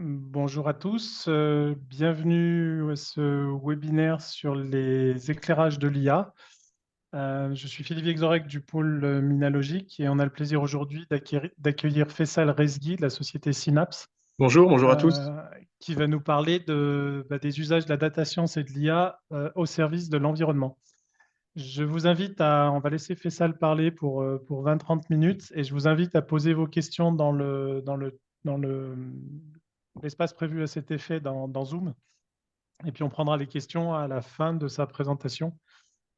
Bonjour à tous, bienvenue à ce webinaire sur les éclairages de l'IA. Je suis Philippe Exorec du pôle Minalogique et on a le plaisir aujourd'hui d'accueillir Faisal Rezgui de la société Synapse, Bonjour à tous. euh, qui va nous parler des usages de la data science et de l'IA au service de l'environnement. On va laisser Faisal parler pour 20-30 minutes et je vous invite à poser vos questions dans l'espace prévu à cet effet dans Zoom. Et puis on prendra les questions à la fin de sa présentation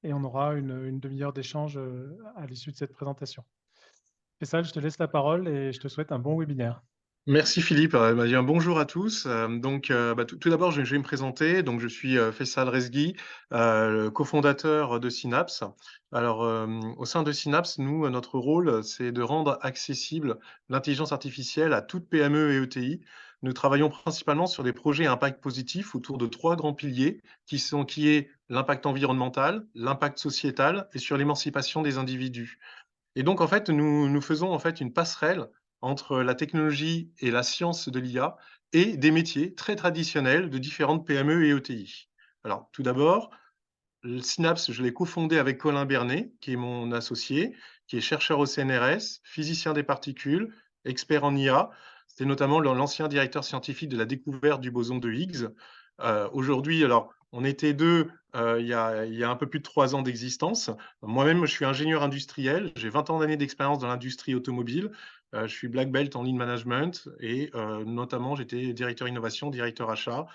et on aura une demi-heure d'échange à l'issue de cette présentation. Faisal, je te laisse la parole et je te souhaite un bon webinaire. Merci Philippe. Un bonjour à tous. Tout d'abord, je vais me présenter. Donc, je suis Faisal Rezgui, cofondateur de Synapse. Au sein de Synapse, nous, notre rôle, c'est de rendre accessible l'intelligence artificielle à toute PME et ETI. Nous travaillons principalement sur des projets à impact positif autour de trois grands piliers qui est l'impact environnemental, l'impact sociétal et sur l'émancipation des individus. Et donc, en fait, nous faisons en fait une passerelle entre la technologie et la science de l'IA et des métiers très traditionnels de différentes PME et ETI. Alors, tout d'abord, le Synapse, je l'ai cofondé avec Colin Bernet, qui est mon associé, qui est chercheur au CNRS, physicien des particules, expert en IA. C'était notamment l'ancien directeur scientifique de la découverte du boson de Higgs. Aujourd'hui, alors, on était deux il y a un peu plus de 3 ans d'existence. Moi-même, je suis ingénieur industriel. J'ai 20 ans d'années d'expérience dans l'industrie automobile. Je suis black belt en lean management et notamment, j'étais directeur innovation, directeur achat,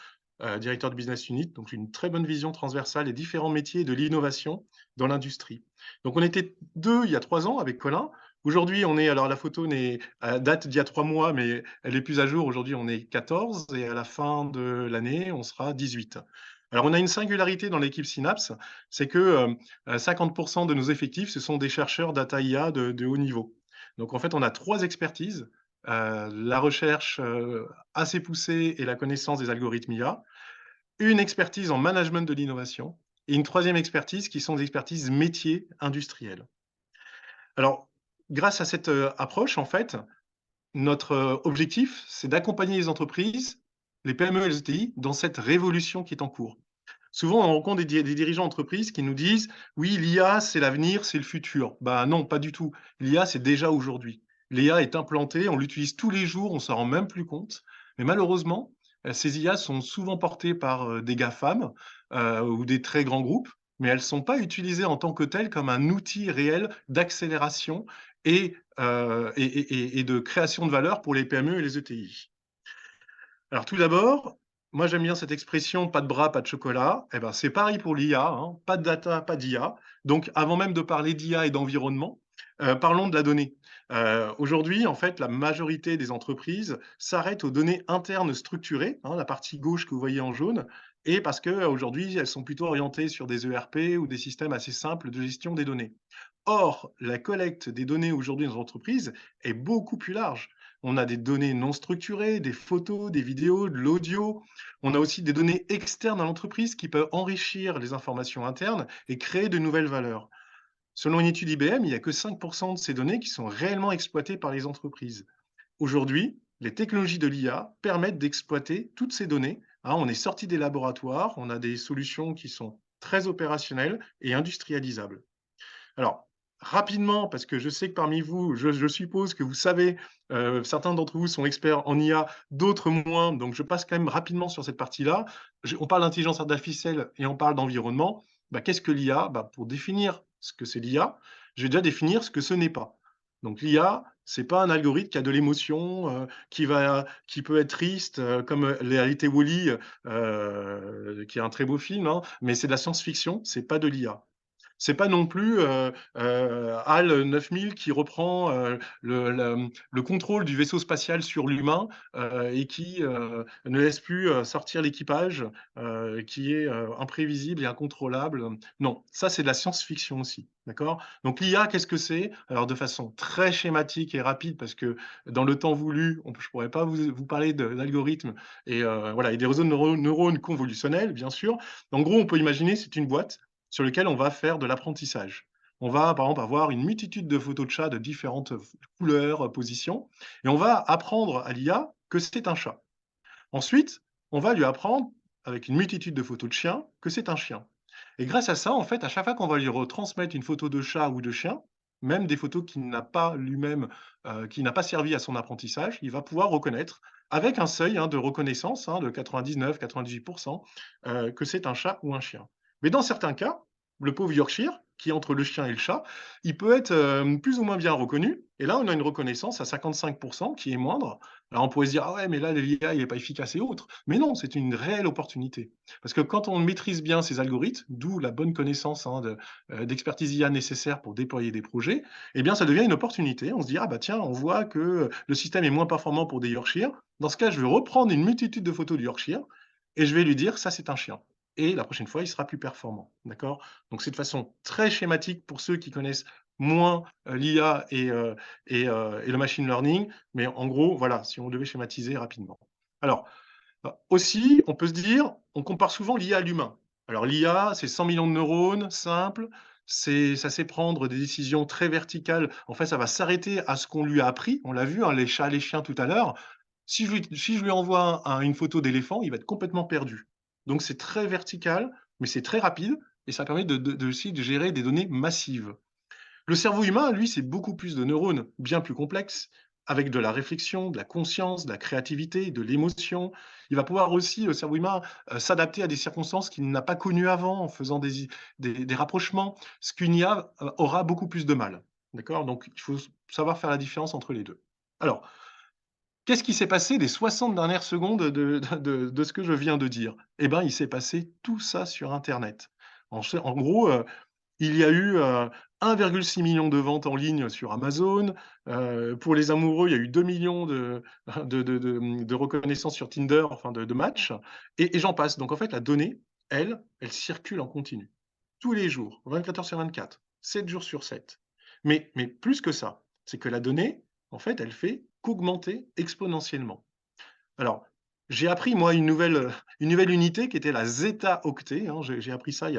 directeur de business unit. Donc, j'ai une très bonne vision transversale des différents métiers de l'innovation dans l'industrie. Donc, on était deux il y a 3 ans avec Colin. Aujourd'hui, alors la photo date d'il y a 3 mois, mais elle est plus à jour. Aujourd'hui, on est 14 et à la fin de l'année, on sera 18. Alors, on a une singularité dans l'équipe Synapse, c'est que 50% de nos effectifs, ce sont des chercheurs data IA de haut niveau. Donc, en fait, on a trois expertises. La recherche assez poussée et la connaissance des algorithmes IA, une expertise en management de l'innovation et une troisième expertise qui sont des expertises métiers industriels. Alors, grâce à cette approche, en fait, notre objectif, c'est d'accompagner les entreprises, les PME et les ETI, dans cette révolution qui est en cours. Souvent, on rencontre des dirigeants d'entreprise qui nous disent: «Oui, l'IA, c'est l'avenir, c'est le futur». Bah non, pas du tout. L'IA, c'est déjà aujourd'hui. L'IA est implantée, on l'utilise tous les jours, on s'en rend même plus compte. Mais malheureusement, ces IA sont souvent portées par des GAFAM ou des très grands groupes, mais elles ne sont pas utilisées en tant que telles comme un outil réel d'accélération et de création de valeur pour les PME et les ETI. Alors tout d'abord, moi j'aime bien cette expression: «Pas de bras, pas de chocolat». Eh ben, c'est pareil pour l'IA, hein, pas de data, pas d'IA. Donc avant même de parler d'IA et d'environnement, parlons de la donnée. Aujourd'hui, en fait, la majorité des entreprises s'arrêtent aux données internes structurées, hein, la partie gauche que vous voyez en jaune, et parce qu'aujourd'hui, elles sont plutôt orientées sur des ERP ou des systèmes assez simples de gestion des données. Or, la collecte des données aujourd'hui dans les entreprises est beaucoup plus large. On a des données non structurées, des photos, des vidéos, de l'audio. On a aussi des données externes à l'entreprise qui peuvent enrichir les informations internes et créer de nouvelles valeurs. Selon une étude IBM, il n'y a que 5% de ces données qui sont réellement exploitées par les entreprises. Aujourd'hui, les technologies de l'IA permettent d'exploiter toutes ces données, hein. On est sorti des laboratoires, on a des solutions qui sont très opérationnelles et industrialisables. Alors, rapidement, parce que je sais que parmi vous, je suppose que vous savez, certains d'entre vous sont experts en IA, d'autres moins, donc je passe quand même rapidement sur cette partie-là. On parle d'intelligence artificielle et on parle d'environnement. Bah, qu'est-ce que l'IA? Bah, pour définir ce que c'est l'IA, je vais déjà définir ce que ce n'est pas. Donc l'IA, c'est pas un algorithme qui a de l'émotion, qui peut être triste, comme la réalité Wall-E, qui est un très beau film, hein, mais c'est de la science-fiction, c'est pas de l'IA. C'est pas non plus, HAL 9000 qui reprend, le contrôle du vaisseau spatial sur l'humain, et qui, ne laisse plus, sortir l'équipage, qui est, imprévisible et incontrôlable. Non, ça, c'est de la science-fiction aussi, d'accord? Donc l'IA, qu'est-ce que c'est? Alors de façon très schématique et rapide, parce que dans le temps voulu, je pourrais pas vous parler d'algorithmes et voilà, et des réseaux de neurones convolutionnels, bien sûr. En gros, on peut imaginer, c'est une boîte sur lequel on va faire de l'apprentissage. On va, par exemple, avoir une multitude de photos de chats de différentes couleurs, positions, et on va apprendre à l'IA que c'est un chat. Ensuite, on va lui apprendre, avec une multitude de photos de chiens, que c'est un chien. Et grâce à ça, en fait, à chaque fois qu'on va lui retransmettre une photo de chat ou de chien, même des photos qu'il n'a pas lui-même, qui n'a pas servi à son apprentissage, il va pouvoir reconnaître, avec un seuil, hein, de reconnaissance, hein, de 99-98 que c'est un chat ou un chien. Mais dans certains cas, le pauvre Yorkshire, qui est entre le chien et le chat, il peut être, plus ou moins bien reconnu et là, on a une reconnaissance à 55 qui est moindre. Alors on pourrait se dire: «Ah ouais, mais là, l'IA, il est pas efficace et autres». Mais non, c'est une réelle opportunité. Parce que quand on maîtrise bien ces algorithmes, d'où la bonne connaissance, hein, d'expertise IA nécessaire pour déployer des projets, eh bien, ça devient une opportunité. On se dit: «Ah bah tiens, on voit que le système est moins performant pour des Yorkshire. Dans ce cas, je vais reprendre une multitude de photos de Yorkshire et je vais lui dire: "Ça, c'est un chien"». Et la prochaine fois, il sera plus performant. D'accord? Donc c'est de façon très schématique pour ceux qui connaissent moins, l'IA et le machine learning, mais en gros, voilà, si on devait schématiser rapidement. Alors, aussi, on peut se dire, on compare souvent l'IA à l'humain. Alors l'IA, c'est 100 millions de neurones, simple, ça sait prendre des décisions très verticales. En fait, ça va s'arrêter à ce qu'on lui a appris. On l'a vu, hein, les chats, les chiens tout à l'heure. Si je lui envoie une photo d'éléphant, il va être complètement perdu. Donc c'est très vertical, mais c'est très rapide et ça permet aussi de gérer des données massives. Le cerveau humain, lui, c'est beaucoup plus de neurones, bien plus complexes, avec de la réflexion, de la conscience, de la créativité, de l'émotion. Il va pouvoir aussi, le cerveau humain, s'adapter à des circonstances qu'il n'a pas connues avant, en faisant des rapprochements, ce qu'une IA aura beaucoup plus de mal. D'accord? Donc il faut savoir faire la différence entre les deux. Alors, qu'est-ce qui s'est passé les 60 dernières secondes de ce que je viens de dire? Eh ben, il s'est passé tout ça sur internet. En gros, il y a eu, 1,6 million de ventes en ligne sur Amazon. Pour les amoureux, il y a eu 2 millions de reconnaissances sur Tinder, enfin de matchs et j'en passe. Donc en fait, la donnée, elle circule en continu. Tous les jours, 24 heures sur 24, 7 jours sur 7. Mais plus que ça, c'est que la donnée, en fait, elle fait qu'augmenter exponentiellement. Alors, j'ai appris moi une nouvelle unité qui était la zeta-octet, hein. J'ai appris ça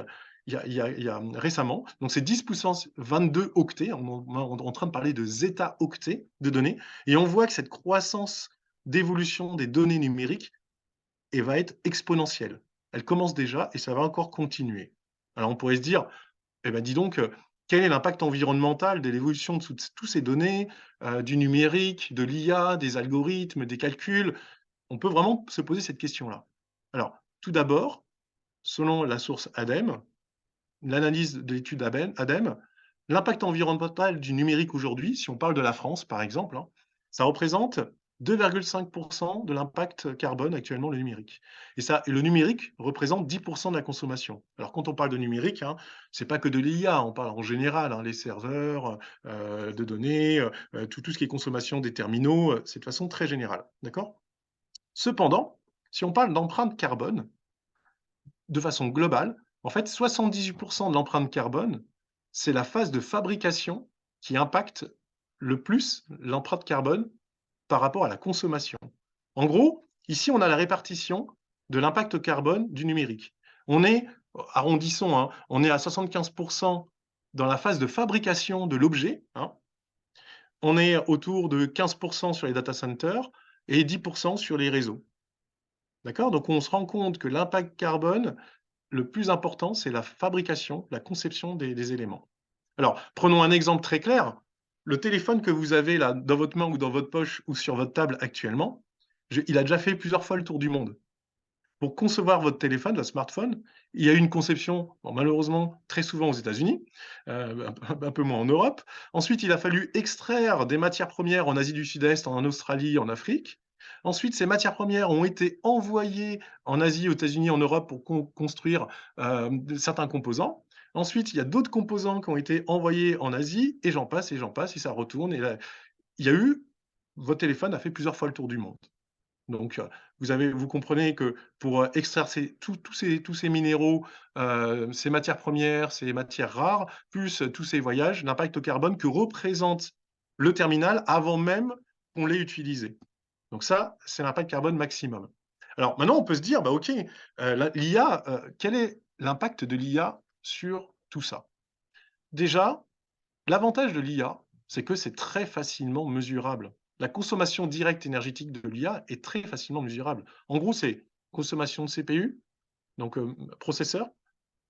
récemment. Donc c'est 10 puissance 22 octets. On est en train de parler de zeta-octets de données et on voit que cette croissance d'évolution des données numériques va être exponentielle. Elle commence déjà et ça va encore continuer. Alors on pourrait se dire: «Eh ben, dis donc, quel est l'impact environnemental de l'évolution de tous ces données, du numérique, de l'IA, des algorithmes, des calculs?» On peut vraiment se poser cette question-là. Alors, tout d'abord, selon la source ADEME, l'analyse de l'étude ADEME, l'impact environnemental du numérique aujourd'hui, si on parle de la France par exemple, hein, ça représente 2,5 de l'impact carbone actuellement, le numérique. Et le numérique représente 10 de la consommation. Alors quand on parle de numérique, hein, c'est pas que de l'IA, on parle en général, hein, les serveurs, de données, tout ce qui est consommation des terminaux, c'est de façon très générale, d'accord? Cependant, si on parle d'empreinte carbone, de façon globale, en fait, 78 de l'empreinte carbone, c'est la phase de fabrication qui impacte le plus l'empreinte carbone par rapport à la consommation. En gros, ici, on a la répartition de l'impact carbone du numérique. On est, arrondissons, hein, on est à 75 dans la phase de fabrication de l'objet, hein. On est autour de 15 sur les data centers et 10 sur les réseaux. D'accord? Donc on se rend compte que l'impact carbone, le plus important, c'est la fabrication, la conception des éléments. Alors, prenons un exemple très clair. Le téléphone que vous avez là, dans votre main ou dans votre poche ou sur votre table actuellement, il a déjà fait plusieurs fois le tour du monde. Pour concevoir votre téléphone, votre smartphone, il y a eu une conception, bon, malheureusement, très souvent aux États-Unis, un peu moins en Europe. Ensuite, il a fallu extraire des matières premières en Asie du Sud-Est, en Australie, en Afrique. Ensuite, ces matières premières ont été envoyées en Asie, aux États-Unis, en Europe pour construire certains composants. Ensuite, il y a d'autres composants qui ont été envoyés en Asie, et j'en passe, et ça retourne. Et là, il y a eu, votre téléphone a fait plusieurs fois le tour du monde. Donc, vous comprenez que pour, extraire tous ces minéraux, ces matières premières, ces matières rares, plus tous ces voyages, l'impact au carbone que représente le terminal avant même qu'on l'ait utilisé. Donc ça, c'est l'impact carbone maximum. Alors maintenant, on peut se dire: «Bah, OK, l'IA, quel est l'impact de l'IA sur tout ça?» Déjà, l'avantage de l'IA, c'est que c'est très facilement mesurable. la consommation directe énergétique de l'IA est très facilement mesurable. En gros, c'est consommation de CPU, donc processeur,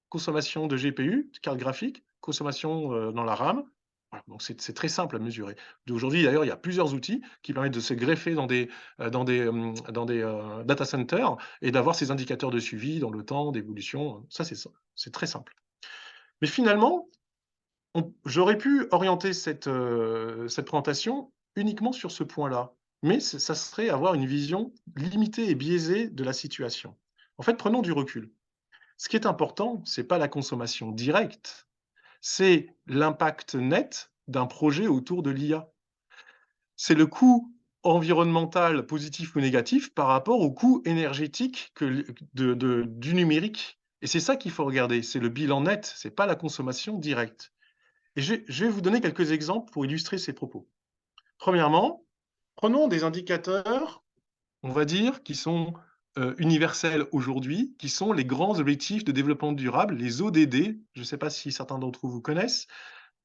consommation de GPU, carte graphique, consommation, dans la RAM. Voilà, donc c'est très simple à mesurer. Aujourd'hui, d'ailleurs, il y a plusieurs outils qui permettent de se greffer dans des data centers et d'avoir ces indicateurs de suivi dans le temps, d'évolution. C'est très simple. Mais finalement, j'aurais pu orienter cette présentation uniquement sur ce point-là, mais ça serait avoir une vision limitée et biaisée de la situation. En fait, prenons du recul. Ce qui est important, c'est pas la consommation directe, c'est l'impact net d'un projet autour de l'IA. C'est le coût environnemental positif ou négatif par rapport au coût énergétique du numérique. Et c'est ça qu'il faut regarder, c'est le bilan net, c'est pas la consommation directe. Et je vais vous donner quelques exemples pour illustrer ces propos. Premièrement, prenons des indicateurs, on va dire, qui sont universels aujourd'hui, qui sont les grands objectifs de développement durable, les ODD. Je ne sais pas si certains d'entre vous connaissent,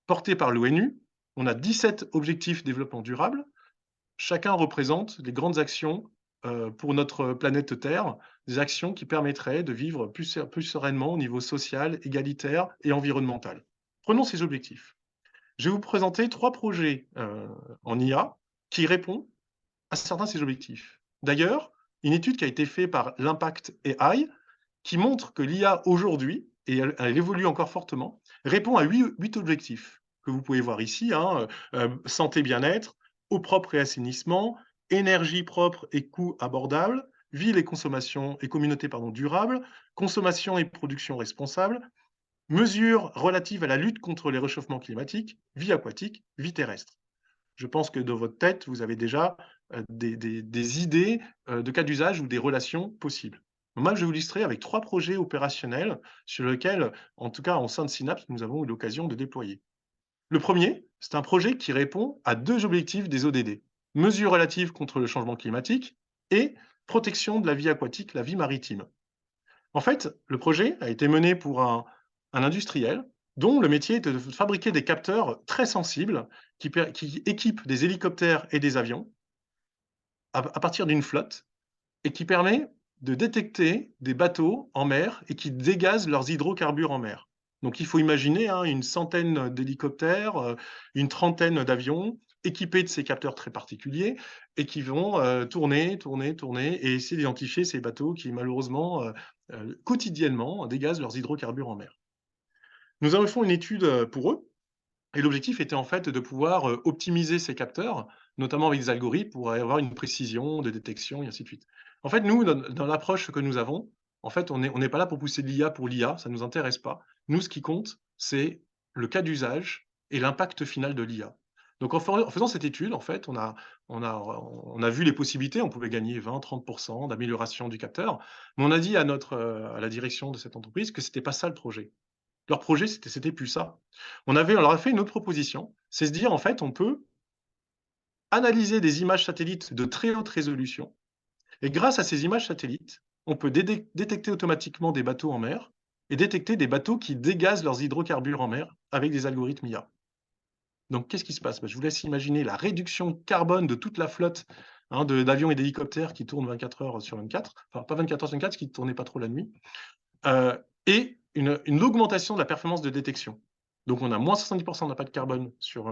portés par l'ONU. On a 17 objectifs de développement durable. Chacun représente les grandes actions pour notre planète Terre, des actions qui permettraient de vivre plus sereinement au niveau social, égalitaire et environnemental. Prenons ces objectifs. Je vais vous présenter 3 projets en IA qui répondent à certains de ces objectifs. D'ailleurs, une étude qui a été faite par l'Impact AI qui montre que l'IA aujourd'hui, et elle évolue encore fortement, répond à 8 objectifs que vous pouvez voir ici, hein, santé, bien-être, eau propre et assainissement, énergie propre et coût abordable, ville et consommation et communauté durable, consommation et production responsable, mesures relatives à la lutte contre les réchauffements climatiques, vie aquatique, vie terrestre. Je pense que dans votre tête, vous avez déjà des idées de cas d'usage ou des relations possibles. Moi, je vais vous illustrer avec 3 projets opérationnels sur lesquels, en tout cas, en sein de Synapse, nous avons eu l'occasion de déployer. Le premier, c'est un projet qui répond à 2 objectifs des ODD: mesures relatives contre le changement climatique et protection de la vie aquatique, la vie maritime. En fait, le projet a été mené pour un industriel dont le métier est de fabriquer des capteurs très sensibles qui équipent des hélicoptères et des avions à partir d'une flotte et qui permet de détecter des bateaux en mer et qui dégazent leurs hydrocarbures en mer. Donc il faut imaginer, hein, une centaine d'hélicoptères, une trentaine d'avions équipés de ces capteurs très particuliers et qui vont tourner, tourner, tourner et essayer d'identifier ces bateaux qui malheureusement quotidiennement dégazent leurs hydrocarbures en mer. Nous avons fait une étude pour eux et l'objectif était en fait de pouvoir optimiser ces capteurs, notamment avec des algorithmes pour avoir une précision de détection et ainsi de suite. En fait, nous, dans l'approche que nous avons, en fait, on n'est pas là pour pousser de l'IA pour l'IA, ça ne nous intéresse pas. Nous, ce qui compte, c'est le cas d'usage et l'impact final de l'IA. Donc en faisant cette étude, en fait, on a vu les possibilités, on pouvait gagner 20-30 d'amélioration du capteur, mais on a dit à la direction de cette entreprise que c'était pas ça le projet. Leur projet, c'était plus ça. On leur a fait une autre proposition, c'est se dire, en fait, on peut analyser des images satellites de très haute résolution et grâce à ces images satellites, on peut détecter automatiquement des bateaux en mer et détecter des bateaux qui dégazent leurs hydrocarbures en mer avec des algorithmes IA. Donc qu'est-ce qui se passe? Bah, je vous laisse imaginer la réduction carbone de toute la flotte, hein, d'avions et d'hélicoptères qui tournent 24 heures sur 24, enfin pas 24 heures sur 24, qui ne tournaient pas trop la nuit. Et une augmentation de la performance de détection. Donc on a moins 70 d'impact carbone sur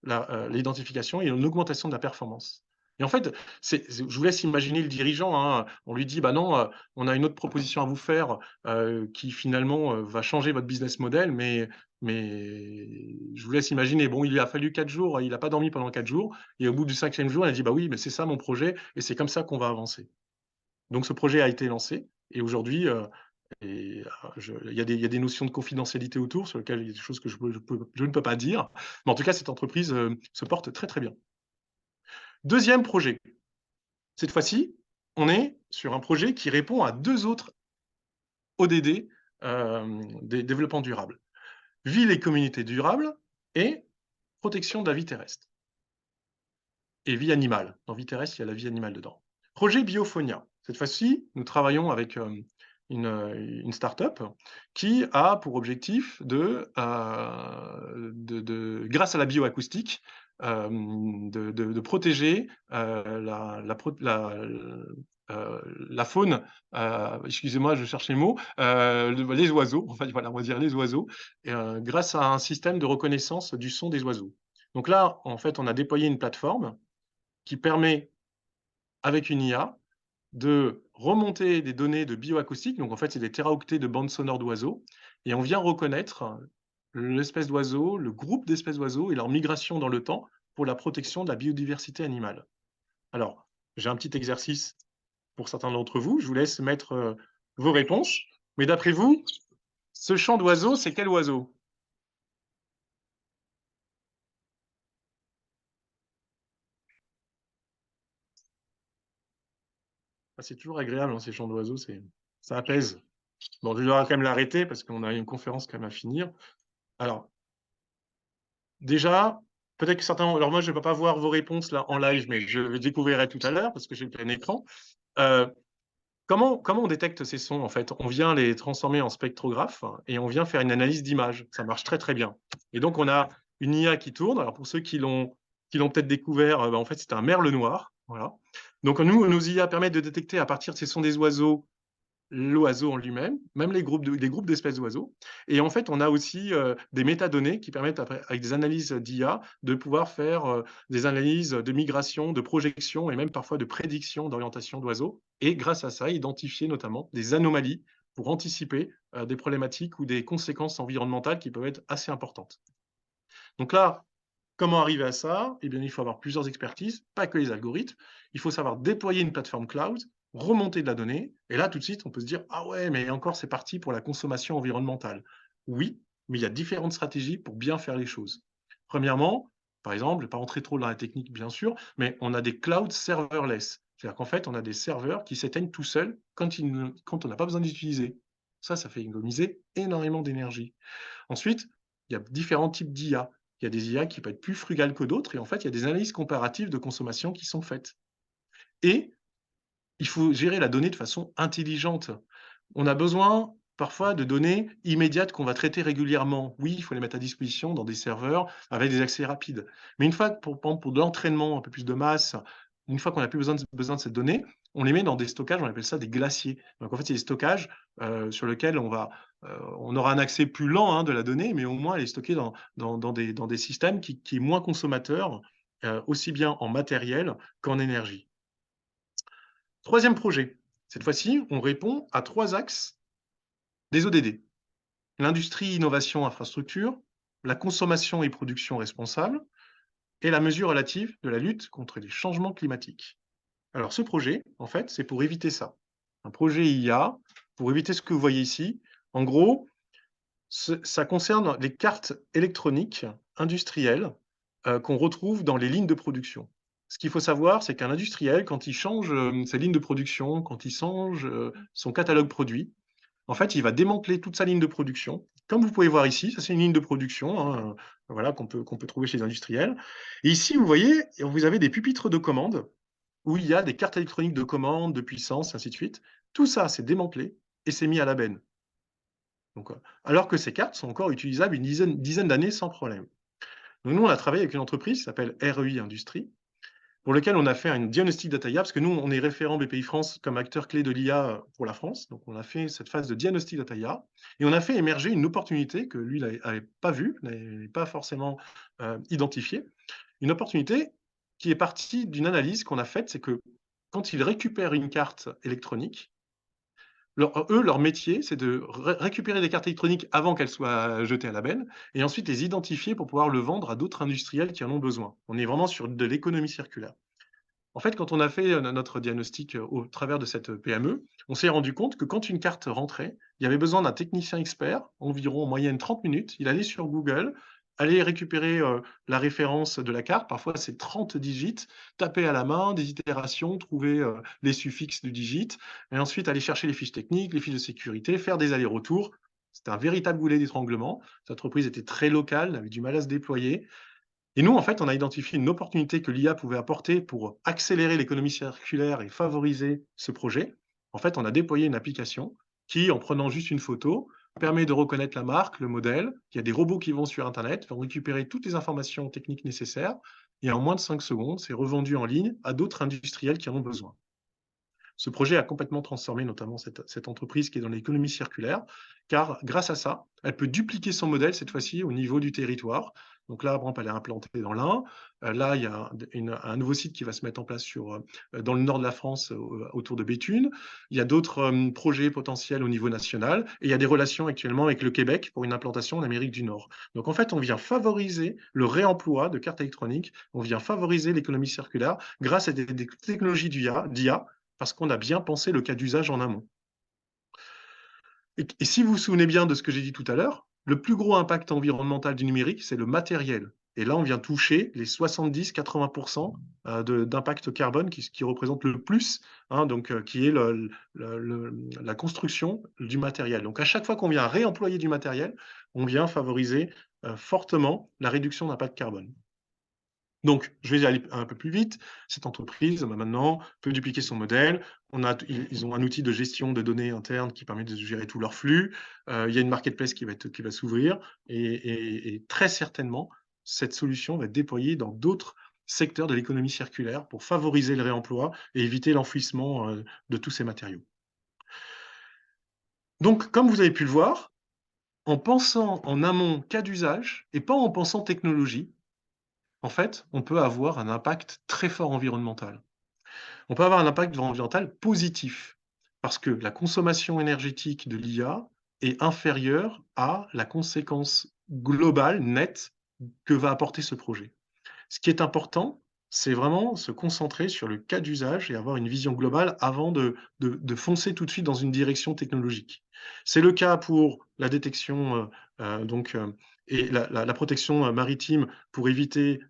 l'identification et une augmentation de la performance. Et en fait, je vous laisse imaginer le dirigeant, hein, on lui dit: «Bah non, on a une autre proposition à vous faire, qui finalement, va changer votre business model», mais je vous laisse imaginer, bon, il lui a fallu 4 jours, il n'a pas dormi pendant 4 jours et au bout du 5e jour, il a dit: «Bah oui, mais c'est ça mon projet et c'est comme ça qu'on va avancer». Donc ce projet a été lancé et aujourd'hui, et il y a des notions de confidentialité autour sur lesquelles il y a des choses que je ne peux pas dire. Mais en tout cas, cette entreprise, se porte très, très bien. Deuxième projet. Cette fois-ci, on est sur un projet qui répond à 2 autres ODD, des développements durables. Ville et communauté durable et protection de la vie terrestre et vie animale. Dans vie terrestre, il y a la vie animale dedans. Projet Biophonia. Cette fois-ci, nous travaillons avec, une start-up qui a pour objectif grâce à la bioacoustique, de protéger la faune, excusez-moi, je cherche les mots, les oiseaux, en fait, voilà, on va dire les oiseaux, grâce à un système de reconnaissance du son des oiseaux. Donc là, en fait, on a déployé une plateforme qui permet, avec une IA, de remonter des données de bioacoustique. Donc en fait, c'est des téraoctets de bandes sonores d'oiseaux, et on vient reconnaître l'espèce d'oiseau, le groupe d'espèces d'oiseaux et leur migration dans le temps pour la protection de la biodiversité animale. Alors, j'ai un petit exercice pour certains d'entre vous. Je vous laisse mettre vos réponses. Mais d'après vous, ce chant d'oiseau, c'est quel oiseau? Ah, c'est toujours agréable, hein, ces chants d'oiseaux, ça apaise. Bon, je dois quand même l'arrêter parce qu'on a une conférence quand même à finir. Alors, déjà, peut-être que certains... Alors moi, je ne vais pas voir vos réponses là en live, mais je les découvrirai tout à l'heure parce que j'ai le plein écran. Euh, comment on détecte ces sons, en fait? On vient les transformer en spectrographe et on vient faire une analyse d'image. Ça marche très, très bien. Et donc, on a une IA qui tourne. Alors, pour ceux qui l'ont peut-être découvert, en fait, c'est un merle noir. Voilà. Donc, nous, nos IA permettent de détecter à partir de ces sons des oiseaux l'oiseau en lui-même, même les groupes d'espèces d'oiseaux. Et en fait, on a aussi des métadonnées qui permettent, après, avec des analyses d'IA, de pouvoir faire des analyses de migration, de projection et même parfois de prédiction d'orientation d'oiseaux. Et grâce à ça, identifier notamment des anomalies pour anticiper des problématiques ou des conséquences environnementales qui peuvent être assez importantes. Donc là, comment arriver à ça? Eh bien, il faut avoir plusieurs expertises, pas que les algorithmes. Il faut savoir déployer une plateforme cloud, remonter de la donnée, et là, tout de suite, on peut se dire, ah ouais, mais encore, c'est parti pour la consommation environnementale. Oui, mais il y a différentes stratégies pour bien faire les choses. Premièrement, par exemple, je ne vais pas rentrer trop dans la technique, bien sûr, mais on a des clouds serverless. C'est-à-dire qu'en fait, on a des serveurs qui s'éteignent tout seuls quand on n'a pas besoin d'utiliser. Ça fait économiser énormément d'énergie. Ensuite, il y a différents types d'IA. Il y a des IA qui peuvent être plus frugales que d'autres, et en fait, il y a des analyses comparatives de consommation qui sont faites. Et il faut gérer la donnée de façon intelligente. On a besoin parfois de données immédiates qu'on va traiter régulièrement. Oui, il faut les mettre à disposition dans des serveurs avec des accès rapides. Mais une fois, pour de l'entraînement, un peu plus de masse, une fois qu'on n'a plus besoin de cette donnée, on les met dans des stockages, on appelle ça des glaciers. Donc en fait, c'est des stockages sur lesquels on aura un accès plus lent, hein, de la donnée, mais au moins elle est stockée dans des systèmes qui est moins consommateurs, aussi bien en matériel qu'en énergie. Troisième projet. Cette fois-ci, on répond à 3 axes des ODD. L'industrie, innovation, infrastructure, la consommation et production responsable, et la mesure relative de la lutte contre les changements climatiques. Alors ce projet, en fait, c'est pour éviter ça. Un projet IA, pour éviter ce que vous voyez ici. En gros, ça concerne les cartes électroniques industrielles qu'on retrouve dans les lignes de production. Ce qu'il faut savoir, c'est qu'un industriel, quand il change ses lignes de production, quand il change son catalogue produit, en fait, il va démanteler toute sa ligne de production. Comme vous pouvez voir ici, ça c'est une ligne de production, hein, voilà, qu'on peut trouver chez les industriels. Et ici, vous voyez, vous avez des pupitres de commande où il y a des cartes électroniques de commande, de puissance, ainsi de suite. Tout ça, c'est démantelé et c'est mis à la benne. Donc, alors que ces cartes sont encore utilisables une dizaine d'années sans problème. Donc, nous, on a travaillé avec une entreprise qui s'appelle REI Industrie, pour lequel on a fait un diagnostic data IA, parce que nous, on est référent BPI France comme acteur clé de l'IA pour la France. Donc, on a fait cette phase de diagnostic data IA, et on a fait émerger une opportunité que lui n'avait pas vue, n'avait pas forcément identifiée. Une opportunité qui est partie d'une analyse qu'on a faite, c'est que quand ils récupèrent une carte électronique, leur métier, c'est de récupérer des cartes électroniques avant qu'elles soient jetées à la benne et ensuite les identifier pour pouvoir le vendre à d'autres industriels qui en ont besoin. On est vraiment sur de l'économie circulaire. En fait, quand on a fait notre diagnostic au travers de cette PME, on s'est rendu compte que quand une carte rentrait, il y avait besoin d'un technicien expert, environ en moyenne 30 minutes. Il allait sur Google, allait récupérer la référence de la carte, parfois c'est 30 digits, taper à la main, des itérations, trouver les suffixes du digit, et ensuite aller chercher les fiches techniques, les fiches de sécurité, faire des allers-retours. C'était un véritable goulet d'étranglement. Cette entreprise était très locale, avait du mal à se déployer. Et nous, en fait, on a identifié une opportunité que l'IA pouvait apporter pour accélérer l'économie circulaire et favoriser ce projet. En fait, on a déployé une application qui, en prenant juste une photo, permet de reconnaître la marque, le modèle. Il y a des robots qui vont sur Internet, vont récupérer toutes les informations techniques nécessaires, et en moins de 5 secondes, c'est revendu en ligne à d'autres industriels qui en ont besoin. Ce projet a complètement transformé notamment cette entreprise qui est dans l'économie circulaire, car grâce à ça, elle peut dupliquer son modèle cette fois-ci au niveau du territoire. Donc là, par exemple, elle est implantée dans l'Ain. Là, il y a un nouveau site qui va se mettre en place dans le nord de la France, autour de Béthune. Il y a d'autres projets potentiels au niveau national. Et il y a des relations actuellement avec le Québec pour une implantation en Amérique du Nord. Donc en fait, on vient favoriser le réemploi de cartes électroniques, on vient favoriser l'économie circulaire grâce à des technologies d'IA, parce qu'on a bien pensé le cas d'usage en amont. Et si vous vous souvenez bien de ce que j'ai dit tout à l'heure, le plus gros impact environnemental du numérique, c'est le matériel. Et là, on vient toucher les 70-80% d'impact carbone qui représente le plus, hein, donc, qui est la construction du matériel. Donc, à chaque fois qu'on vient réemployer du matériel, on vient favoriser fortement la réduction d'impact carbone. Donc, je vais aller un peu plus vite. Cette entreprise, maintenant, peut dupliquer son modèle. Ils ont un outil de gestion de données internes qui permet de gérer tous leurs flux. Il y a une marketplace qui va s'ouvrir et très certainement, cette solution va être déployée dans d'autres secteurs de l'économie circulaire pour favoriser le réemploi et éviter l'enfouissement de tous ces matériaux. Donc, comme vous avez pu le voir, en pensant en amont cas d'usage et pas en pensant technologie, en fait, on peut avoir un impact très fort environnemental. On peut avoir un impact environnemental positif, parce que la consommation énergétique de l'IA est inférieure à la conséquence globale, nette, que va apporter ce projet. Ce qui est important, c'est vraiment se concentrer sur le cas d'usage et avoir une vision globale avant de foncer tout de suite dans une direction technologique. C'est le cas pour la détection, et la protection, maritime pour éviter,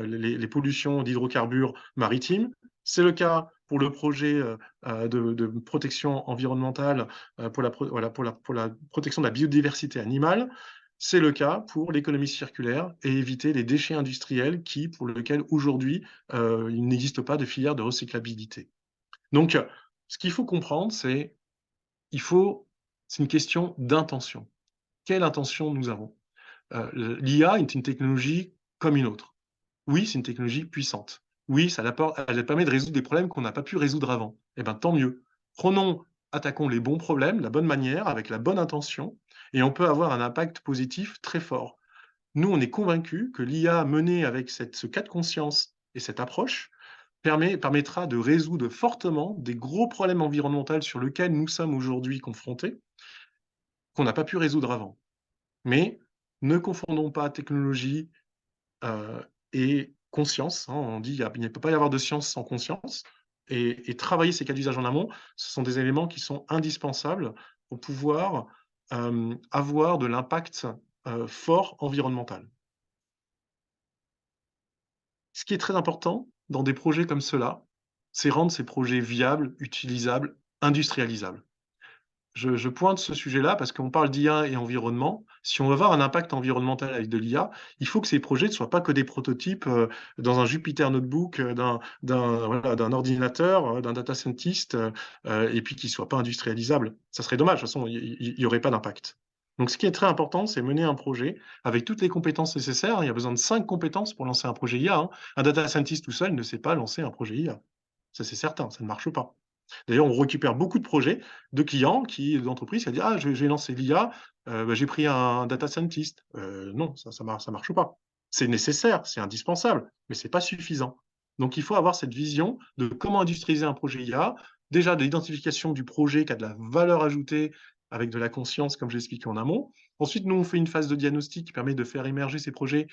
les pollutions d'hydrocarbures maritimes. C'est le cas pour le projet, de protection environnementale, pour la protection de la biodiversité animale. C'est le cas pour l'économie circulaire et éviter les déchets industriels pour lesquels aujourd'hui, il n'existe pas de filière de recyclabilité. Donc, ce qu'il faut comprendre, il faut c'est une question d'intention. Quelle intention nous avons? L'IA est une technologie comme une autre. Oui, c'est une technologie puissante. Oui, elle permet de résoudre des problèmes qu'on n'a pas pu résoudre avant. Eh ben, tant mieux. Attaquons les bons problèmes, la bonne manière, avec la bonne intention, et on peut avoir un impact positif très fort. Nous, on est convaincus que l'IA menée avec ce cas de conscience et cette approche permettra de résoudre fortement des gros problèmes environnementaux sur lesquels nous sommes aujourd'hui confrontés, qu'on n'a pas pu résoudre avant. Mais ne confondons pas technologie et conscience, hein. On dit il ne peut pas y avoir de science sans conscience. Et travailler ces cas d'usage en amont, ce sont des éléments qui sont indispensables pour pouvoir avoir de l'impact fort environnemental. Ce qui est très important dans des projets comme cela, c'est rendre ces projets viables, utilisables, industrialisables. Je pointe ce sujet-là parce qu'on parle d'IA et environnement. Si on veut avoir un impact environnemental avec de l'IA, il faut que ces projets ne soient pas que des prototypes, dans un Jupyter Notebook, d'un ordinateur, d'un data scientist, et puis qui ne soient pas industrialisables. Ça serait dommage, de toute façon, il y aurait pas d'impact. Donc ce qui est très important, c'est mener un projet avec toutes les compétences nécessaires. Il y a besoin de 5 compétences pour lancer un projet IA, hein. Un data scientist tout seul ne sait pas lancer un projet IA. Ça, c'est certain, ça ne marche pas. D'ailleurs, on récupère beaucoup de projets de clients d'entreprises qui disent: «Ah, je vais lancer l'IA, j'ai pris un data scientist». Non, ça marche pas. C'est nécessaire, c'est indispensable, mais c'est pas suffisant. Donc il faut avoir cette vision de comment industrialiser un projet IA, déjà de l'identification du projet qui a de la valeur ajoutée avec de la conscience, comme j'ai expliqué en amont. Ensuite, nous, on fait une phase de diagnostic qui permet de faire émerger ces projets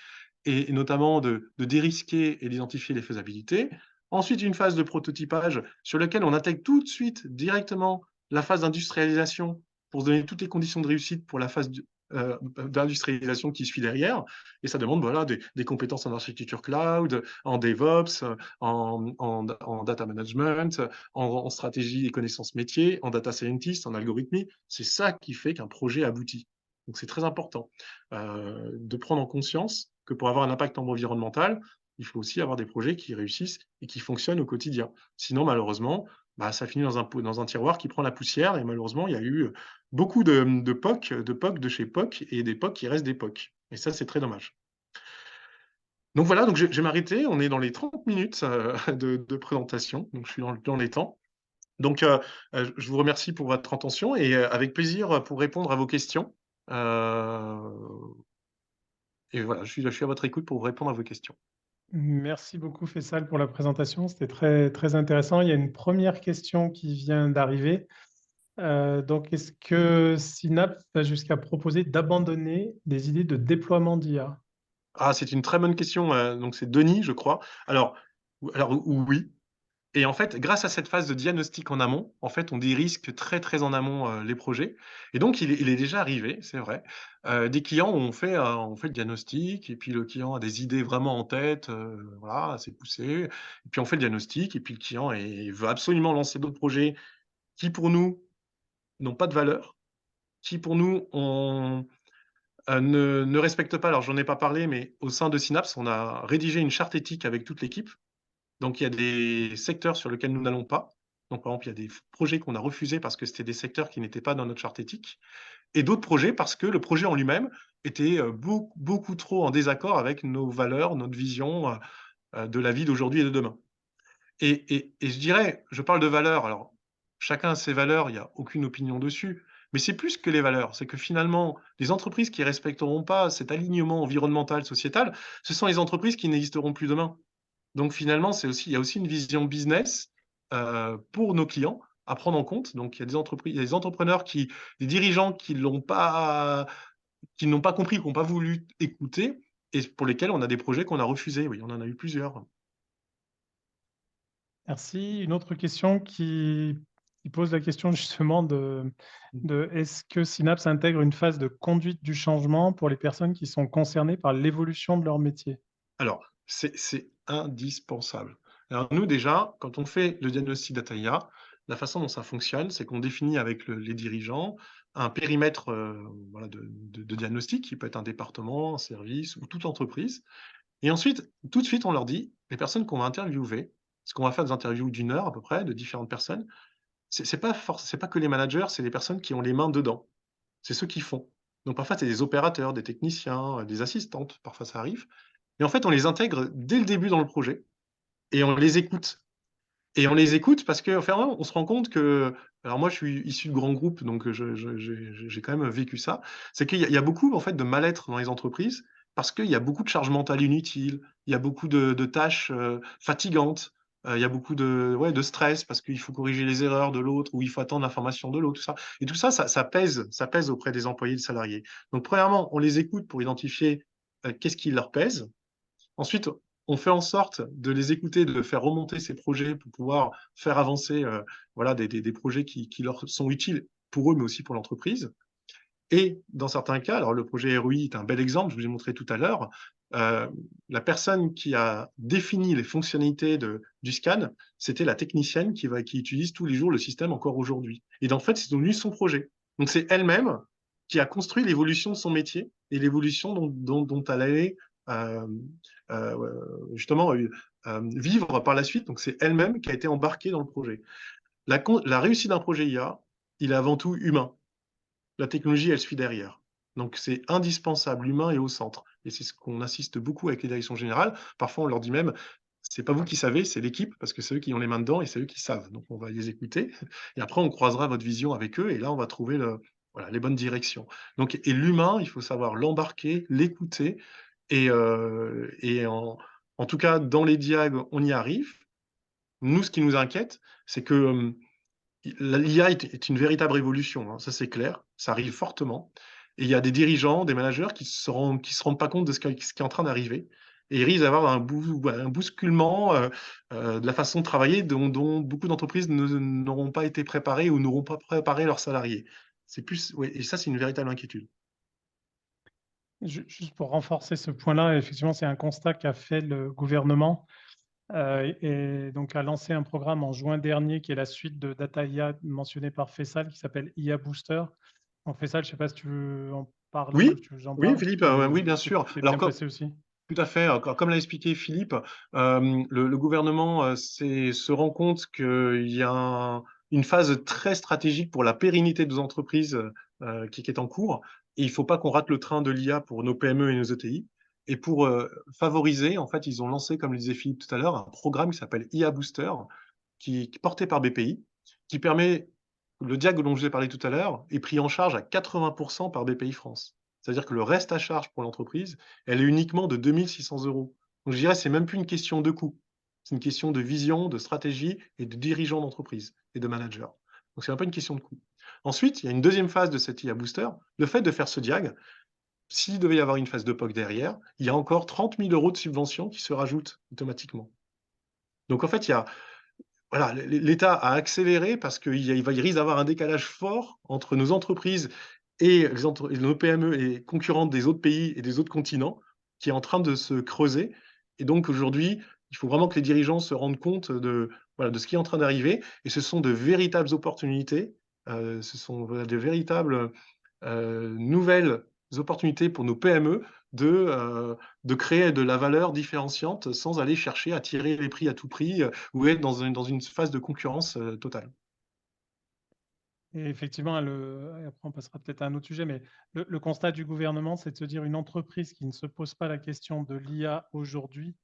et notamment de dérisquer et d'identifier les faisabilités. Ensuite, une phase de prototypage sur lequel on intègre tout de suite directement la phase d'industrialisation pour se donner toutes les conditions de réussite pour la phase d'industrialisation qui suit derrière. Et ça demande voilà, des compétences en architecture cloud, en DevOps, en data management, en stratégie et connaissances métiers, en data scientist, en algorithmie. C'est ça qui fait qu'un projet aboutit. Donc c'est très important de prendre en conscience que pour avoir un impact environnemental, il faut aussi avoir des projets qui réussissent et qui fonctionnent au quotidien. Sinon, malheureusement, bah, ça finit dans un tiroir qui prend la poussière et malheureusement, il y a eu beaucoup de POC, de chez POC et des POC qui restent des POC. Et ça, c'est très dommage. Donc voilà, donc je vais m'arrêter. On est dans les 30 minutes de présentation, donc je suis dans les temps. Donc, je vous remercie pour votre attention et avec plaisir pour répondre à vos questions. Heu et voilà, je suis à votre écoute pour vous répondre à vos questions. Merci beaucoup Faisal pour la présentation, c'était très, très intéressant. Il y a une première question qui vient d'arriver. Donc, est-ce que Synapse va jusqu'à proposer d'abandonner des idées de déploiement d'IA? Ah, c'est une très bonne question, donc c'est Denis, je crois. Alors oui. Et en fait, grâce à cette phase de diagnostic en amont, en fait, on dérisque très, très en amont, les projets et donc il est déjà arrivé, c'est vrai, des clients où on fait le diagnostic et puis le client a des idées vraiment en tête, voilà, assez poussées et puis on fait le diagnostic et puis le client veut absolument lancer d'autres projets qui, pour nous, n'ont pas de valeur, qui, pour nous, ne respectent pas, alors j'en ai pas parlé, mais au sein de Synapse, on a rédigé une charte éthique avec toute l'équipe. Donc il y a des secteurs sur lesquels nous n'allons pas. Donc par exemple, il y a des projets qu'on a refusés parce que c'était des secteurs qui n'étaient pas dans notre charte éthique et d'autres projets parce que le projet en lui-même était, beaucoup trop en désaccord avec nos valeurs, notre vision, de la vie d'aujourd'hui et de demain. Et je dirais, je parle de valeurs, alors chacun a ses valeurs, il y a aucune opinion dessus, mais c'est plus que les valeurs. C'est que finalement, les entreprises qui respecteront pas cet alignement environnemental, sociétal, ce sont les entreprises qui n'existeront plus demain. Donc finalement, il y a aussi une vision business, pour nos clients à prendre en compte. Donc il y a des entreprises, il y a des entrepreneurs des dirigeants qui n'ont pas compris, qui n'ont pas voulu écouter et pour lesquels on a des projets qu'on a refusés. Oui, on en a eu plusieurs. Merci. Une autre question qui pose la question justement de est-ce que Synapse intègre une phase de conduite du changement pour les personnes qui sont concernées par l'évolution de leur métier? Alors, c'est indispensable. Alors nous déjà, quand on fait le diagnostic data IA, la façon dont ça fonctionne, c'est qu'on définit avec les dirigeants un périmètre, voilà de diagnostic qui peut être un département, un service ou toute entreprise. Et ensuite, tout de suite, on leur dit: «Les personnes qu'on va interviewer», parce qu'on va faire des interviews d'une heure à peu près de différentes personnes, c'est pas que les managers, c'est les personnes qui ont les mains dedans. C'est ceux qui font. Donc parfois, c'est des opérateurs, des techniciens, des assistantes, parfois ça arrive. Et en fait, on les intègre dès le début dans le projet et on les écoute. Et on les écoute parce qu'enfin, on se rend compte que alors moi, je suis issu de grands groupes, donc j'ai quand même vécu ça. C'est qu'il y a beaucoup, en fait, de mal-être dans les entreprises parce qu'il y a beaucoup de charges mentales inutiles, il y a beaucoup de tâches, fatigantes, il y a beaucoup de stress parce qu'il faut corriger les erreurs de l'autre ou il faut attendre l'information de l'autre, tout ça. Et tout ça, ça pèse auprès des employés, des salariés. Donc premièrement, on les écoute pour identifier, qu'est-ce qui leur pèse. Ensuite, on fait en sorte de les écouter, de faire remonter ces projets pour pouvoir faire avancer, voilà, des projets qui leur sont utiles pour eux, mais aussi pour l'entreprise. Et dans certains cas, alors le projet ROI est un bel exemple, je vous ai montré tout à l'heure, heu, la personne qui a défini les fonctionnalités du scan, c'était la technicienne qui utilise tous les jours le système encore aujourd'hui. Et en fait, c'est devenu son projet. Donc c'est elle-même qui a construit l'évolution de son métier et l'évolution dont elle allait, hem, justement, vivre par la suite. Donc c'est elle-même qui a été embarquée dans le projet. La réussite d'un projet IA, il est avant tout humain. La technologie, elle suit derrière. Donc c'est indispensable, l'humain est au centre et c'est ce qu'on insiste beaucoup avec les directions générales. Parfois, on leur dit même: «C'est pas vous qui savez, c'est l'équipe parce que c'est eux qui ont les mains dedans et c'est eux qui savent. Donc on va les écouter et après on croisera votre vision avec eux et là, on va trouver voilà, les bonnes directions». Donc et l'humain, il faut savoir l'embarquer, l'écouter et en tout cas, dans les dialogues, on y arrive. Nous, ce qui nous inquiète, c'est que, l'IA est une véritable révolution, hein, ça c'est clair, ça arrive fortement et il y a des dirigeants, des managers qui se rendent pas compte de ce qui est en train d'arriver et ils risquent d'avoir un bousculement, de la façon de travailler dont beaucoup d'entreprises n'auront pas été préparées ou n'auront pas préparé leurs salariés. C'est plus ouais et ça, c'est une véritable inquiétude. Juste pour renforcer ce point-là, effectivement, c'est un constat qu'a fait le gouvernement et donc a lancé un programme en juin dernier qui est la suite de Data IA mentionné par Faisal qui s'appelle IA Booster. Donc Faisal, je ne sais pas si tu veux en parler ou Oui, si tu veux que j'en oui parle. Philippe, oui bien Tu sûr. es Alors bien comme placé aussi. tout à fait, comme l'a expliqué Philippe, le gouvernement, se rend compte qu'il y a une phase très stratégique pour la pérennité de nos entreprises, qui est en cours et il ne faut pas qu'on rate le train de l'IA pour nos PME et nos ETI Et pour favoriser, en fait, ils ont lancé, comme le disait Philippe tout à l'heure, un programme qui s'appelle IA Booster, qui est porté par BPI, qui permet, le diag dont je vous ai parlé tout à l'heure, est pris en charge à 80% par BPI France. C'est-à-dire que le reste à charge pour l'entreprise, elle est uniquement de 2 600 euros. Donc je dirais, c'est même plus une question de coût. C'est une question de vision, de stratégie et de dirigeants d'entreprise et de managers. Donc c'est un peu une question de coût. Ensuite, il y a une deuxième phase de cette IA Booster. Le fait de faire ce diag, s'il devait y avoir une phase de POC derrière, il y a encore 30 000 euros de subventions qui se rajoutent automatiquement. Donc en fait, il y a, voilà, l'État a accéléré parce il risque d'avoir un décalage fort entre nos entreprises et nos PME et concurrentes des autres pays et des autres continents qui est en train de se creuser. Et donc aujourd'hui, il faut vraiment que les dirigeants se rendent compte de, voilà, de ce qui est en train d'arriver. Et ce sont de véritables opportunités, ce sont voilà, de véritables nouvelles opportunités pour nos PME de créer de la valeur différenciante sans aller chercher à tirer les prix à tout prix ou être dans une phase de concurrence totale. Et effectivement, et après on passera peut-être à un autre sujet, mais le constat du gouvernement, c'est de se dire une entreprise qui ne se pose pas la question de l'IA aujourd'hui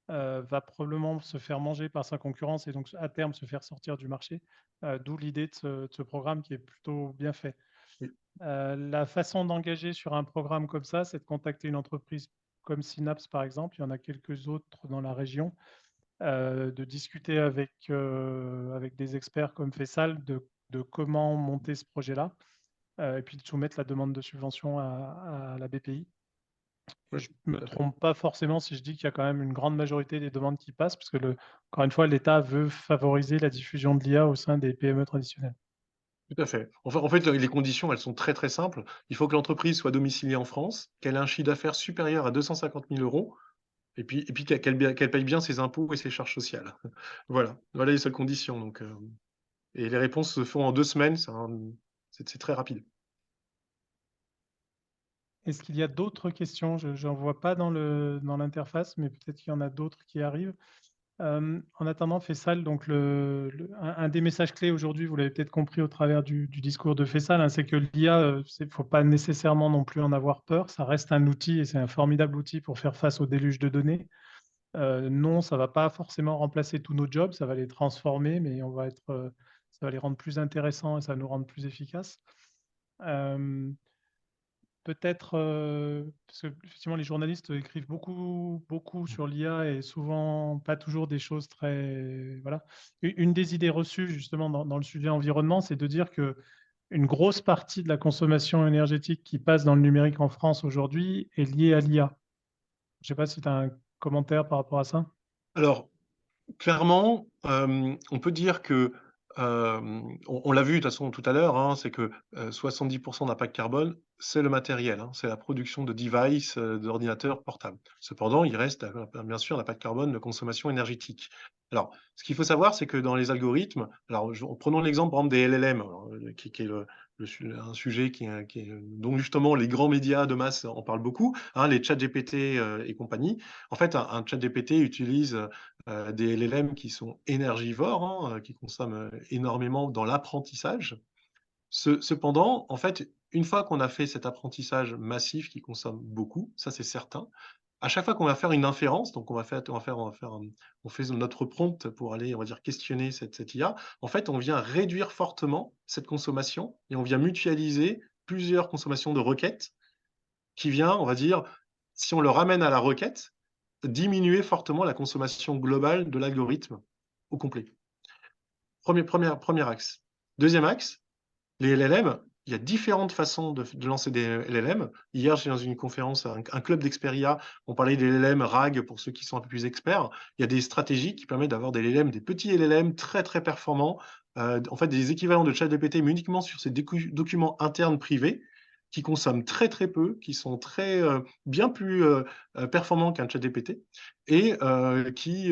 va probablement se faire manger par sa concurrence et donc à terme se faire sortir du marché, d'où l'idée de ce programme qui est plutôt bien fait. Oui, La façon d'engager sur un programme comme ça, c'est de contacter une entreprise comme Synapse, par exemple. Il y en a quelques autres dans la région. De discuter avec des experts comme Fessal de comment monter ce projet-là, et puis de soumettre la demande de subvention à la BPI. Et oui, je ne me tout à fait. trompe pas forcément si je dis qu'il y a quand même une grande majorité des demandes qui passent, parce que, encore une fois, l'État veut favoriser la diffusion de l'IA au sein des PME traditionnelles. Tout à fait. En fait, les conditions, elles sont très très simples. Il faut que l'entreprise soit domiciliée en France, qu'elle ait un chiffre d'affaires supérieur à 250 000 euros, et puis qu'elle paye bien ses impôts et ses charges sociales. Voilà les seules conditions. Donc, et les réponses se font en 2 semaines, c'est très rapide. Est-ce qu'il y a d'autres questions? Je n'en vois pas dans l'interface, mais peut-être qu'il y en a d'autres qui arrivent. En attendant, Fessal, donc un des messages clés aujourd'hui, vous l'avez peut-être compris au travers du discours de Fessal, hein, c'est que l'IA, il ne faut pas nécessairement non plus en avoir peur. Ça reste un outil et c'est un formidable outil pour faire face au déluge de données. Non, ça ne va pas forcément remplacer tous nos jobs, ça va les transformer, mais ça va les rendre plus intéressants et ça va nous rendre plus efficaces. Euh, Peut-être, parce que effectivement, les journalistes écrivent beaucoup, beaucoup sur l'IA et souvent pas toujours des choses très. Voilà. Une des idées reçues, justement, dans le sujet environnement, c'est de dire que une grosse partie de la consommation énergétique qui passe dans le numérique en France aujourd'hui est liée à l'IA. Je ne sais pas si tu as un commentaire par rapport à ça. Alors, clairement, on peut dire que, on l'a vu de toute façon tout à l'heure, hein, c'est que, 70 d'impact carbone, c'est le matériel, hein, c'est la production de devices, d'ordinateurs portables. Cependant, il reste, bien sûr l'impact carbone de consommation énergétique. Alors, ce qu'il faut savoir, c'est que dans les algorithmes, alors prenons l'exemple par exemple des LLM, alors, qui est un sujet dont justement les grands médias de masse en parlent beaucoup, hein, les ChatGPT, et compagnie. En fait, un ChatGPT utilise, des LLM qui sont énergivores, hein, qui consomment énormément dans l'apprentissage. Cependant, en fait, une fois qu'on a fait cet apprentissage massif qui consomme beaucoup, ça c'est certain, à chaque fois qu'on va faire une inférence, donc on fait notre prompt pour aller, on va dire, questionner cette IA, en fait, on vient réduire fortement cette consommation et on vient mutualiser plusieurs consommations de requêtes qui vient, on va dire, si on le ramène à la requête, diminuer fortement la consommation globale de l'algorithme au complet. Premier axe. Deuxième axe, les LLM, il y a différentes façons de lancer des LLM. Hier, j'étais dans une conférence, un club d'experts IA, on parlait des LLM RAG pour ceux qui sont un peu plus experts. Il y a des stratégies qui permettent d'avoir des LLM, des petits LLM très très performants, en fait des équivalents de ChatGPT, mais uniquement sur ces documents internes privés, qui consomment très très peu, qui sont bien plus performants qu'un ChatGPT, et qui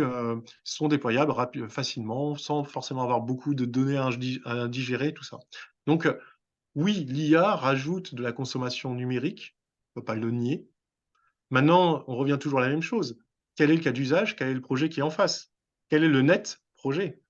sont déployables facilement, sans forcément avoir beaucoup de données à digérer, tout ça. Donc, oui, l'IA rajoute de la consommation numérique, on ne peut pas le nier. Maintenant, on revient toujours à la même chose. Quel est le cas d'usage? Quel est le projet qui est en face? Quel est le net projet?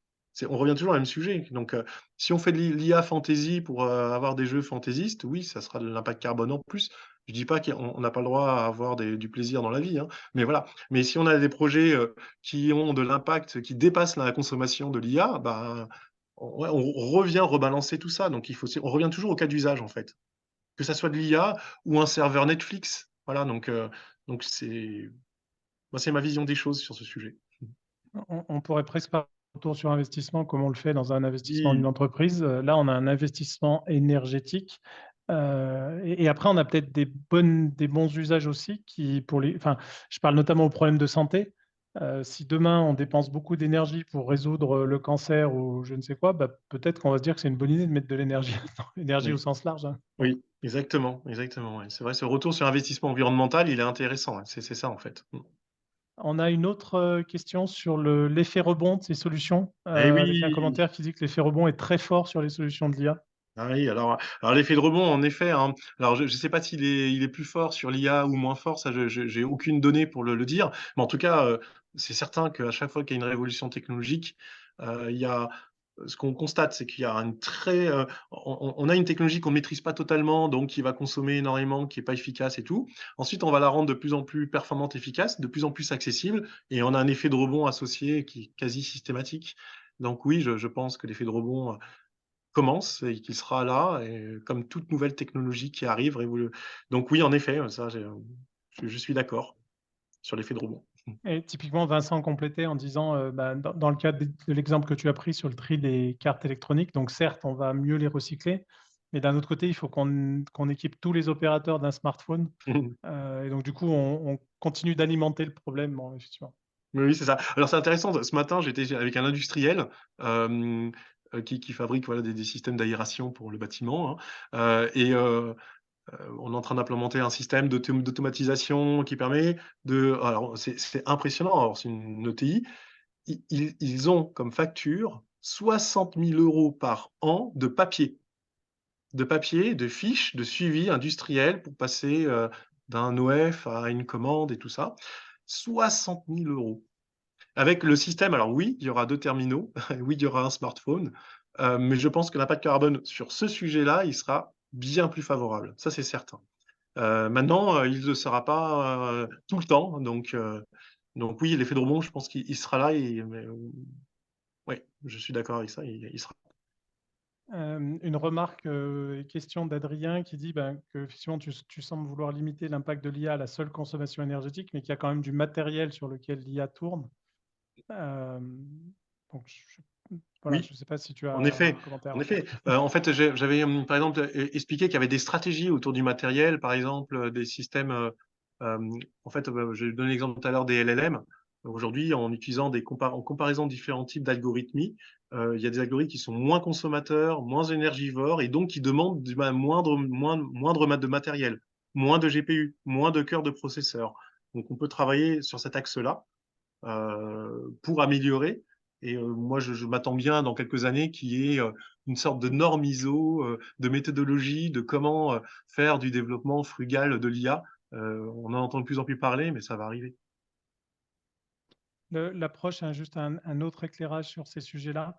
On revient toujours au même sujet. Donc, si on fait de l'IA fantasy pour avoir des jeux fantaisistes, oui, ça sera de l'impact carbone en plus. Je dis pas qu'on n'a pas le droit à avoir du plaisir dans la vie, hein, mais voilà. Mais si on a des projets, qui ont de l'impact, qui dépassent la consommation de l'IA, bah, ouais, on revient rebalancer tout ça. Donc il faut on revient toujours au cas d'usage, en fait. Que ça soit de l'IA ou un serveur Netflix. Voilà, donc c'est moi, c'est ma vision des choses sur ce sujet. On pourrait presque parler de retour sur investissement comme on le fait dans un investissement d'une Oui. entreprise. Là, on a un investissement énergétique. Et après, on a peut-être des bons usages aussi enfin, je parle notamment aux problèmes de santé. Si demain, on dépense beaucoup d'énergie pour résoudre le cancer ou je ne sais quoi, bah, peut-être qu'on va se dire que c'est une bonne idée de mettre de l'énergie, énergie au Oui, sens large, hein. oui, exactement, exactement, ouais. C'est vrai, ce retour sur investissement environnemental, il est intéressant, ouais. C'est ça, en fait. On a une autre question sur l'effet rebond de ces solutions, Eh avec un oui! commentaire qui dit que l'effet rebond est très fort sur les solutions de l'IA. Ah oui, alors l'effet de rebond, en effet, hein, alors je sais pas il est plus fort sur l'IA ou moins fort, ça je j'ai aucune donnée pour le dire, mais en tout cas, c'est certain qu'à chaque fois qu'il y a une révolution technologique, il y a ce qu'on constate, c'est qu'il y a une très, on a une technologie qu'on ne maîtrise pas totalement, donc qui va consommer énormément, qui est pas efficace et tout. Ensuite, on va la rendre de plus en plus performante, efficace, de plus en plus accessible et on a un effet de rebond associé qui est quasi systématique. Donc oui, je pense que l'effet de rebond, commence et qu'il sera là et comme toute nouvelle technologie qui arrive donc oui, en effet, ça je suis d'accord sur l'effet de rebond. Et typiquement, Vincent complétait en disant, bah, dans le cadre de l'exemple que tu as pris sur le tri des cartes électroniques, donc certes, on va mieux les recycler, mais d'un autre côté, il faut qu'on équipe tous les opérateurs d'un smartphone. Et donc du coup, on continue d'alimenter le problème, bon, effectivement. Oui, oui, c'est ça. Alors c'est intéressant, ce matin, j'étais avec un industriel, hem, qui fabrique, voilà, des systèmes d'aération pour le bâtiment, hein, on est en train d'implémenter un système d'automatisation qui permet alors c'est impressionnant, alors c'est une ETI, ils ont comme facture 60 000 € par an de fiches, de suivi industriel pour passer, d'un OF à une commande et tout ça. 60 000 €. Avec le système, alors oui, il y aura 2 terminaux, oui, il y aura un smartphone, mais je pense que l'impact carbone sur ce sujet-là, il sera bien plus favorable. Ça, c'est certain. Maintenant, il ne le sera pas, tout le temps, donc oui, l'effet de rebond, je pense qu'il sera là ouais, je suis d'accord avec ça, il sera. Une remarque et question d'Adrien qui dit ben, que effectivement, tu sembles vouloir limiter l'impact de l'IA à la seule consommation énergétique, mais qu'il y a quand même du matériel sur lequel l'IA tourne. Euh, donc, voilà, je Oui. ne sais pas si tu En as effet, un commentaire. en Ouais. effet. En fait, j'avais, par exemple, expliqué qu'il y avait des stratégies autour du matériel, par exemple, des systèmes, en fait, j'ai donné l'exemple tout à l'heure des LLM. Aujourd'hui, en utilisant en comparaison de différents types d'algorithmies, il y a des algorithmes qui sont moins consommateurs, moins énergivores et donc qui demandent moindre de matériel, moins de GPU, moins de cœur de processeur. Donc on peut travailler sur cet axe-là pour améliorer. Et moi, je m'attends bien dans quelques années qu'il y ait une sorte de norme ISO, de méthodologie, de comment faire du développement frugal de l'IA. On en entend de plus en plus parler, mais ça va arriver. L'approche, hein, juste un autre éclairage sur ces sujets-là.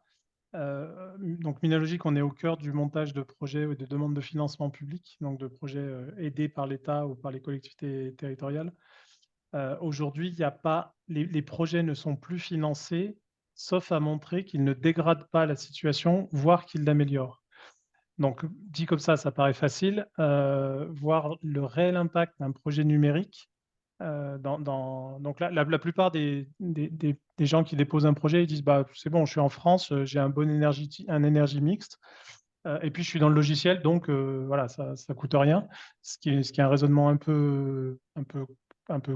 Donc, Minalogic, on est au cœur du montage de projets ou de demandes de financement public, donc de projets aidés par l'État ou par les collectivités territoriales. Aujourd'hui, il n'y a pas, les projets ne sont plus financés, sauf à montrer qu'ils ne dégradent pas la situation, voire qu'ils l'améliorent. Donc, dit comme ça paraît facile. Voir le réel impact d'un projet numérique. Donc, la plupart des gens qui déposent un projet, ils disent bah, c'est bon, je suis en France, j'ai un bon énergie mixte, et puis je suis dans le logiciel, donc voilà, ça ne coûte rien. Ce qui est un raisonnement un peu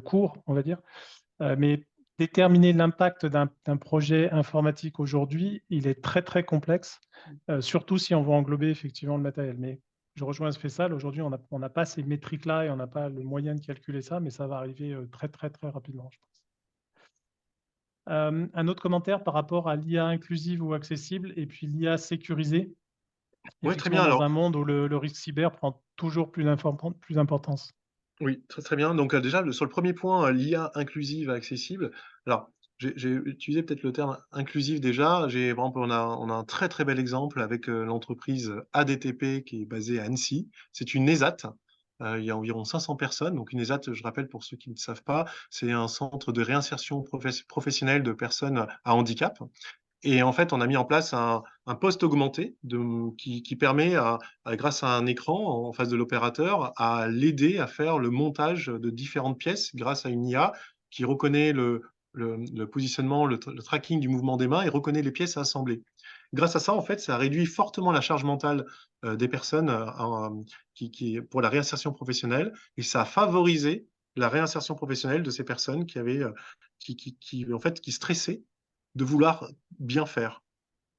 court, on va dire. Mais déterminer l'impact d'un projet informatique aujourd'hui, il est très, très complexe, surtout si on veut englober effectivement le matériel. Mais je rejoins Faisal, aujourd'hui, on n'a pas ces métriques-là et on n'a pas le moyen de calculer ça, mais ça va arriver très, très, très rapidement, je pense. Un autre commentaire par rapport à l'IA inclusive ou accessible et puis l'IA sécurisée, Oui, très effectivement, bien. dans Alors, un monde où le risque cyber prend toujours plus d'importance. oui, très, très bien. Donc, déjà, sur le premier point, l'IA inclusive et accessible. Alors, j'ai utilisé peut-être le terme inclusif déjà. Par exemple, on a un très, très bel exemple avec l'entreprise ADTP qui est basée à Annecy. C'est une ESAT. il y a environ 500 personnes. Donc une ESAT, je rappelle pour ceux qui ne savent pas, c'est un centre de réinsertion professionnelle de personnes à handicap. Et en fait, on a mis en place un poste augmenté qui permet, grâce à un écran en face de l'opérateur, à l'aider à faire le montage de différentes pièces grâce à une IA qui reconnaît le positionnement, le tracking du mouvement des mains et reconnaît les pièces à assembler. Grâce à ça, en fait, ça réduit fortement la charge mentale des personnes pour la réinsertion professionnelle et ça a favorisé la réinsertion professionnelle de ces personnes en fait, qui stressaient de vouloir bien faire.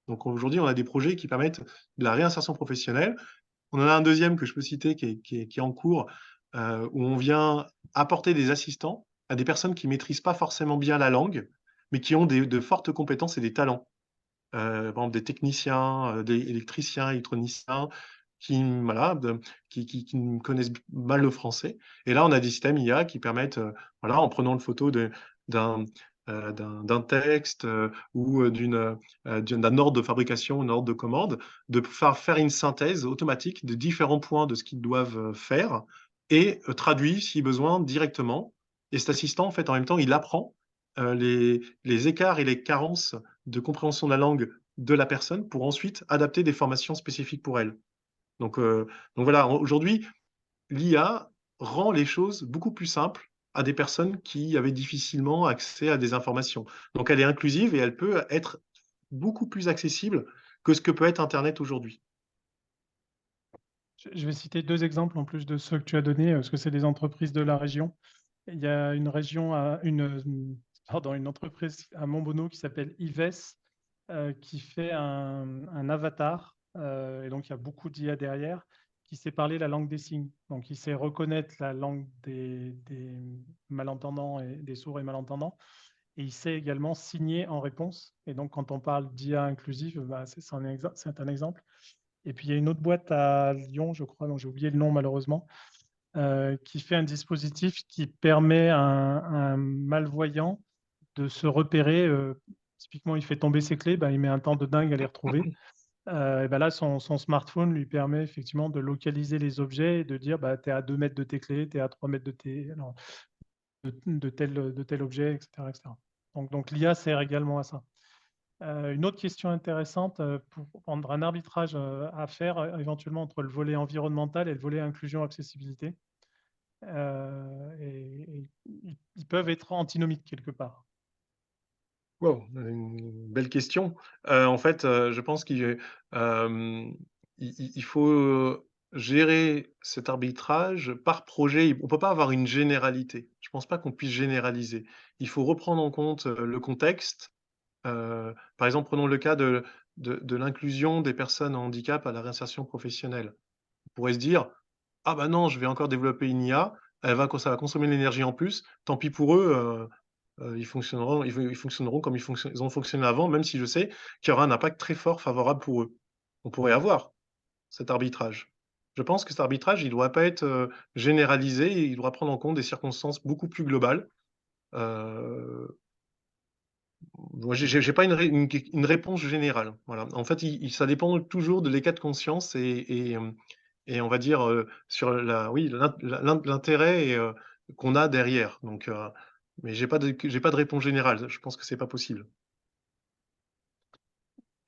Donc aujourd'hui, on a des projets qui permettent de la réinsertion professionnelle. On en a un deuxième que je peux citer qui est en cours, où on vient apporter des assistants à des personnes qui maîtrisent pas forcément bien la langue, mais qui ont de fortes compétences et des talents. Par exemple des techniciens, des électriciens, électroniciens qui, voilà, qui connaissent mal le français. Et là, on a des systèmes IA qui permettent, voilà, en prenant une photo d'un d'un texte ou d'un ordre de fabrication, un ordre de commande, de faire une synthèse automatique de différents points de ce qu'ils doivent faire et traduit, si besoin, directement. Et cet assistant, en fait, en même temps, il apprend les écarts et les carences de compréhension de la langue de la personne pour ensuite adapter des formations spécifiques pour elle. Donc, euh, donc voilà, aujourd'hui, l'IA rend les choses beaucoup plus simples à des personnes qui avaient difficilement accès à des informations. Donc elle est inclusive et elle peut être beaucoup plus accessible que ce que peut être Internet aujourd'hui. Je vais citer deux exemples en plus de ceux que tu as donnés, parce que c'est des entreprises de la région. Il y a une région, une entreprise à Montbonneau qui s'appelle Ives, qui fait un avatar, et donc il y a beaucoup d'IA derrière, qui sait parler la langue des signes. Donc il sait reconnaître la langue des malentendants et des sourds et malentendants, et il sait également signer en réponse. Et donc quand on parle d'IA inclusive, bah, c'est un exemple. Et puis il y a une autre boîte à Lyon, je crois, dont j'ai oublié le nom malheureusement, qui fait un dispositif qui permet à un malvoyant de se repérer. Typiquement, il fait tomber ses clés, ben, il met un temps de dingue à les retrouver. Et ben là, son smartphone lui permet effectivement de localiser les objets et de dire bah, tu es à 2 mètres de tes clés, tu es à 3 mètres alors, de tel objet, etc. etc. Donc l'IA sert également à ça. Une autre question intéressante pour prendre un arbitrage à faire éventuellement entre le volet environnemental et le volet inclusion-accessibilité. Et ils peuvent être antinomiques quelque part. Wow, une belle question. En fait, je pense il faut gérer cet arbitrage par projet. On ne peut pas avoir une généralité. Je ne pense pas qu'on puisse généraliser. Il faut reprendre en compte, le contexte. Par exemple, prenons le cas de l'inclusion des personnes en handicap à la réinsertion professionnelle. On pourrait se dire: «Ah bah non, je vais encore développer une IA, ça va consommer de l'énergie en plus, tant pis pour eux, ils fonctionneront comme ils ont fonctionné avant, même si je sais qu'il y aura un impact très fort favorable pour eux». On pourrait avoir cet arbitrage. Je pense que cet arbitrage, il ne doit pas être, généralisé et il doit prendre en compte des circonstances beaucoup plus globales. Heu, Moi, j'ai pas une réponse générale, voilà. En fait, ça dépend toujours de l'état de conscience et on va dire, sur oui, l'intérêt qu'on a derrière. Donc, mais j'ai pas de réponse générale. Je pense que c'est pas possible.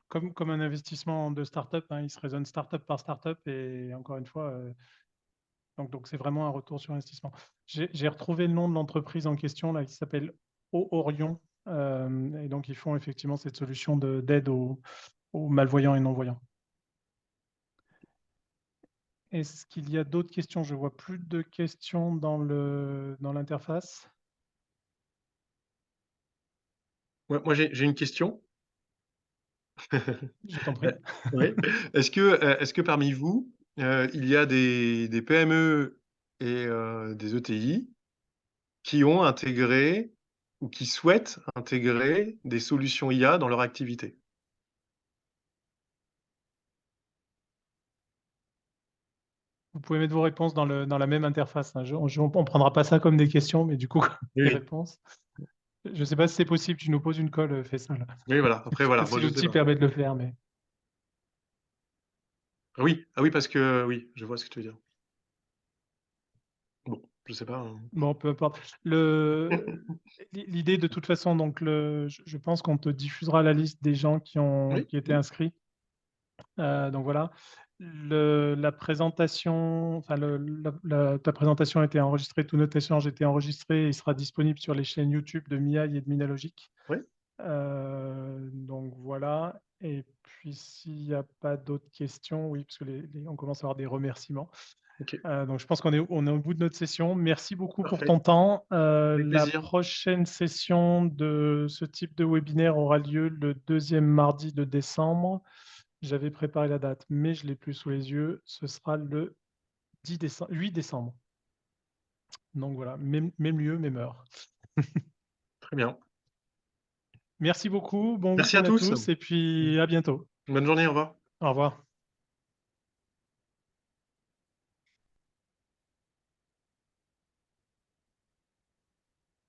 Comme un investissement de start-up, hein, il se raisonne start-up par start-up et encore une fois, donc c'est vraiment un retour sur investissement. J'ai retrouvé le nom de l'entreprise en question là, qui s'appelle Orion, et donc ils font effectivement cette solution d'aide aux malvoyants et non-voyants. Est-ce qu'il y a d'autres questions? Je vois plus de questions dans l'interface. Ouais, moi, j'ai une question. Je t'en prie. Heu, oui. Est-ce que parmi vous, il y a des PME et des ETI qui ont intégré ou qui souhaitent intégrer des solutions IA dans leur activité? Vous pouvez mettre vos réponses dans la même interface, hein. On ne prendra pas ça comme des questions, mais du coup, des Oui, réponses. Je ne sais pas si c'est possible, tu nous poses une colle, Faisal. oui, voilà. Je ne Après, sais pas voilà, moi, si je sais l'outil pas. permet de le faire, mais Ah oui, parce que oui, je vois ce que tu veux dire. Bon, je sais pas, Bon, peu importe. L'idée de toute façon, donc je pense qu'on te diffusera la liste des gens Oui, qui étaient inscrits. Donc voilà. La présentation, enfin ta présentation a été enregistrée, tout notre échange a été enregistré, il sera disponible sur les chaînes YouTube de Miaille et de Minalogic. oui, Donc voilà. Et puis s'il n'y a pas d'autres questions, oui, parce que on commence à avoir des remerciements. OK, Donc je pense on est au bout de notre session. Merci beaucoup pour parfait, ton temps. avec La plaisir. prochaine session de ce type de webinaire aura lieu le deuxième mardi de décembre. J'avais préparé la date, mais je ne l'ai plus sous les yeux. Ce sera le 8 décembre. Donc voilà, même lieu, même heure. Très bien. Merci beaucoup, bon Merci à week-end à tous. tous et puis à bientôt. Bonne journée, au revoir. Au revoir.